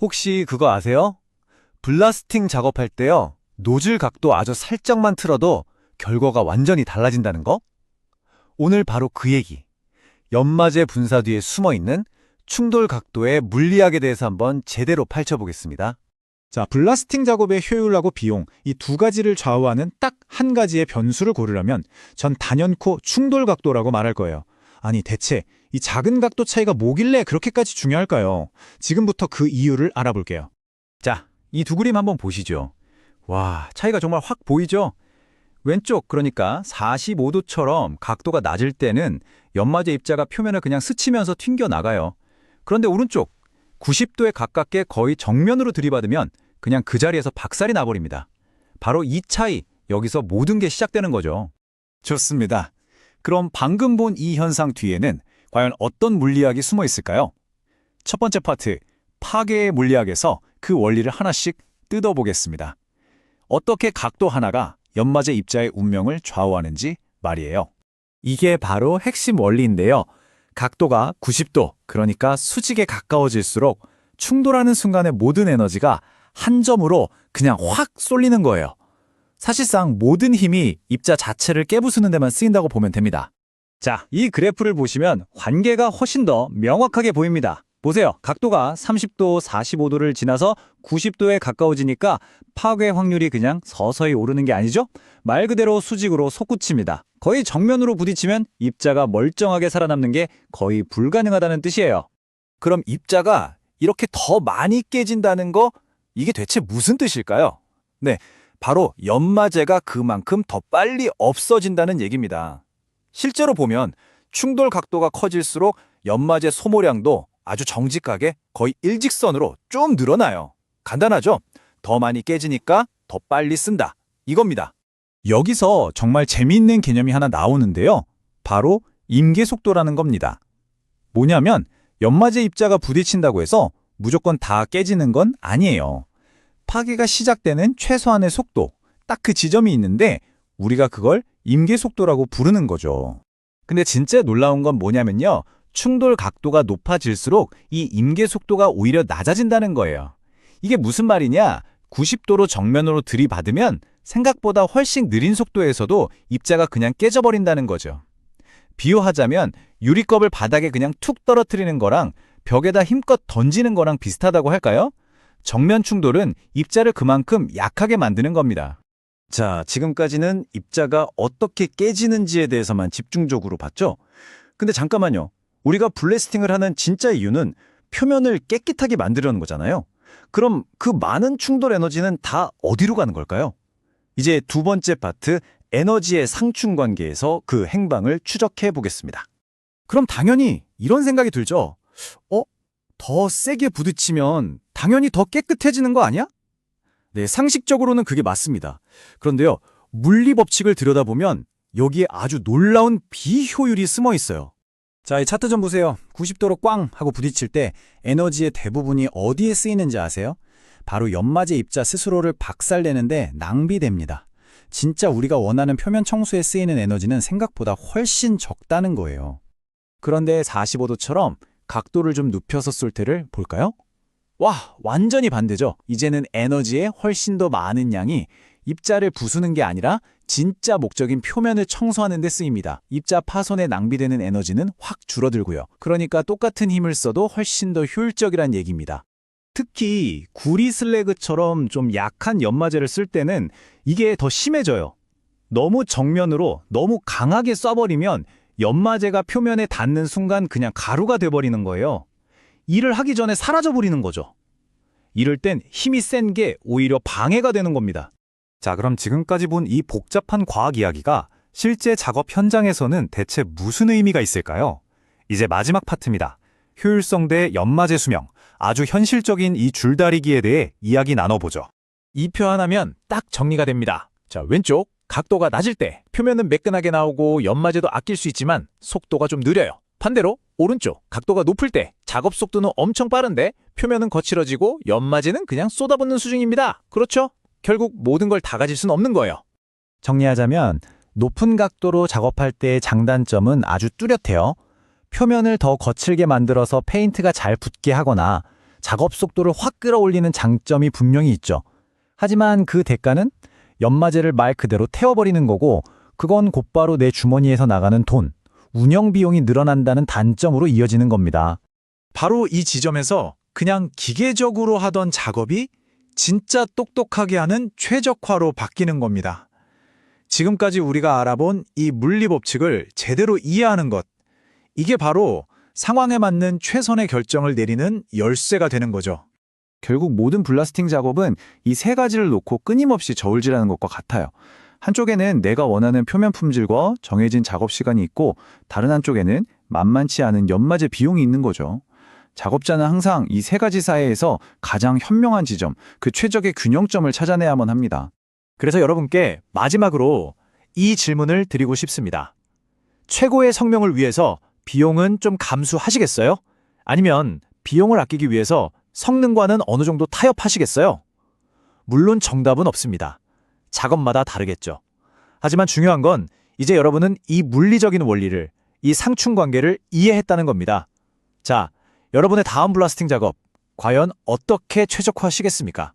혹시 그거 아세요? 블라스팅 작업할 때요. 노즐 각도 아주 살짝만 틀어도 결과가 완전히 달라진다는 거? 오늘 바로 그 얘기. 연마제 분사 뒤에 숨어 있는 충돌 각도의 물리학에 대해서 한번 제대로 파헤쳐보겠습니다. 자, 블라스팅 작업의 효율하고 비용, 이 두 가지를 좌우하는 딱 한 가지의 변수를 고르려면 전 단연코 충돌 각도라고 말할 거예요. 아니, 대체 이 작은 각도 차이가 뭐길래 그렇게까지 중요할까요? 지금부터 그 이유를 알아볼게요. 자, 이 두 그림 한번 보시죠. 와, 차이가 정말 확 보이죠? 왼쪽, 그러니까 45도처럼 각도가 낮을 때는 연마제 입자가 표면을 그냥 스치면서 튕겨나가요. 그런데 오른쪽, 90도에 가깝게 거의 정면으로 들이받으면 그냥 그 자리에서 박살이 나버립니다. 바로 이 차이, 여기서 모든 게 시작되는 거죠. 좋습니다. 그럼 방금 본 이 현상 뒤에는 과연 어떤 물리학이 숨어 있을까요? 첫 번째 파트, 파괴의 물리학에서 그 원리를 하나씩 뜯어보겠습니다. 어떻게 각도 하나가 연마제 입자의 운명을 좌우하는지 말이에요. 이게 바로 핵심 원리인데요. 각도가 90도, 그러니까 수직에 가까워질수록 충돌하는 순간의 모든 에너지가 한 점으로 그냥 확 쏠리는 거예요. 사실상 모든 힘이 입자 자체를 깨부수는 데만 쓰인다고 보면 됩니다. 자, 이 그래프를 보시면 관계가 훨씬 더 명확하게 보입니다. 보세요. 각도가 30도, 45도를 지나서 90도에 가까워지니까 파괴 확률이 그냥 서서히 오르는 게 아니죠? 말 그대로 수직으로 솟구칩니다. 거의 정면으로 부딪히면 입자가 멀쩡하게 살아남는 게 거의 불가능하다는 뜻이에요. 그럼 입자가 이렇게 더 많이 깨진다는 거, 이게 대체 무슨 뜻일까요? 네, 바로 연마제가 그만큼 더 빨리 없어진다는 얘기입니다. 실제로 보면 충돌 각도가 커질수록 연마제 소모량도 아주 정직하게 거의 일직선으로 좀 늘어나요. 간단하죠? 더 많이 깨지니까 더 빨리 쓴다. 이겁니다. 여기서 정말 재미있는 개념이 하나 나오는데요. 바로 임계 속도라는 겁니다. 뭐냐면 연마제 입자가 부딪힌다고 해서 무조건 다 깨지는 건 아니에요. 파괴가 시작되는 최소한의 속도, 딱 그 지점이 있는데 우리가 그걸 임계 속도라고 부르는 거죠. 근데 진짜 놀라운 건 뭐냐면요. 충돌 각도가 높아질수록 이 임계 속도가 오히려 낮아진다는 거예요. 이게 무슨 말이냐? 90도로 정면으로 들이받으면 생각보다 훨씬 느린 속도에서도 입자가 그냥 깨져버린다는 거죠. 비유하자면 유리컵을 바닥에 그냥 툭 떨어뜨리는 거랑 벽에다 힘껏 던지는 거랑 비슷하다고 할까요? 정면 충돌은 입자를 그만큼 약하게 만드는 겁니다. 자, 지금까지는 입자가 어떻게 깨지는지에 대해서만 집중적으로 봤죠? 근데 잠깐만요. 우리가 블래스팅을 하는 진짜 이유는 표면을 깨끗하게 만들려는 거잖아요. 그럼 그 많은 충돌 에너지는 다 어디로 가는 걸까요? 이제 두 번째 파트, 에너지의 상충 관계에서 그 행방을 추적해 보겠습니다. 그럼 당연히 이런 생각이 들죠. 더 세게 부딪히면 당연히 더 깨끗해지는 거 아니야? 네, 상식적으로는 그게 맞습니다. 그런데요, 물리 법칙을 들여다보면 여기에 아주 놀라운 비효율이 숨어 있어요. 자, 이 차트 좀 보세요. 90도로 꽝 하고 부딪힐 때 에너지의 대부분이 어디에 쓰이는지 아세요? 바로 연마제 입자 스스로를 박살내는데 낭비됩니다. 진짜 우리가 원하는 표면 청소에 쓰이는 에너지는 생각보다 훨씬 적다는 거예요. 그런데 45도처럼 각도를 좀 눕혀서 쏠 때를 볼까요? 와, 완전히 반대죠. 이제는 에너지의 훨씬 더 많은 양이 입자를 부수는 게 아니라 진짜 목적인 표면을 청소하는 데 쓰입니다. 입자 파손에 낭비되는 에너지는 확 줄어들고요. 그러니까 똑같은 힘을 써도 훨씬 더 효율적이란 얘기입니다. 특히 구리 슬래그처럼 좀 약한 연마제를 쓸 때는 이게 더 심해져요. 너무 정면으로 너무 강하게 쏴버리면 연마제가 표면에 닿는 순간 그냥 가루가 돼버리는 거예요. 일을 하기 전에 사라져버리는 거죠. 이럴 땐 힘이 센 게 오히려 방해가 되는 겁니다. 자, 그럼 지금까지 본 이 복잡한 과학 이야기가 실제 작업 현장에서는 대체 무슨 의미가 있을까요? 이제 마지막 파트입니다. 효율성 대 연마제 수명, 아주 현실적인 이 줄다리기에 대해 이야기 나눠보죠. 이 표 하나면 딱 정리가 됩니다. 자, 왼쪽, 각도가 낮을 때 표면은 매끈하게 나오고 연마제도 아낄 수 있지만 속도가 좀 느려요. 반대로 오른쪽, 각도가 높을 때 작업 속도는 엄청 빠른데 표면은 거칠어지고 연마제는 그냥 쏟아붓는 수준입니다. 그렇죠? 결국 모든 걸 다 가질 수는 없는 거예요. 정리하자면 높은 각도로 작업할 때의 장단점은 아주 뚜렷해요. 표면을 더 거칠게 만들어서 페인트가 잘 붙게 하거나 작업 속도를 확 끌어올리는 장점이 분명히 있죠. 하지만 그 대가는 연마제를 말 그대로 태워버리는 거고, 그건 곧바로 내 주머니에서 나가는 돈, 운영 비용이 늘어난다는 단점으로 이어지는 겁니다. 바로 이 지점에서 그냥 기계적으로 하던 작업이 진짜 똑똑하게 하는 최적화로 바뀌는 겁니다. 지금까지 우리가 알아본 이 물리 법칙을 제대로 이해하는 것, 이게 바로 상황에 맞는 최선의 결정을 내리는 열쇠가 되는 거죠. 결국 모든 블라스팅 작업은 이 세 가지를 놓고 끊임없이 저울질하는 것과 같아요. 한쪽에는 내가 원하는 표면 품질과 정해진 작업 시간이 있고, 다른 한쪽에는 만만치 않은 연마제 비용이 있는 거죠. 작업자는 항상 이 세 가지 사이에서 가장 현명한 지점, 그 최적의 균형점을 찾아내야만 합니다. 그래서 여러분께 마지막으로 이 질문을 드리고 싶습니다. 최고의 성명을 위해서 비용은 좀 감수하시겠어요? 아니면 비용을 아끼기 위해서 성능과는 어느 정도 타협하시겠어요? 물론 정답은 없습니다. 작업마다 다르겠죠. 하지만 중요한 건 이제 여러분은 이 물리적인 원리를, 이 상충 관계를 이해했다는 겁니다. 자, 여러분의 다음 블라스팅 작업, 과연 어떻게 최적화하시겠습니까?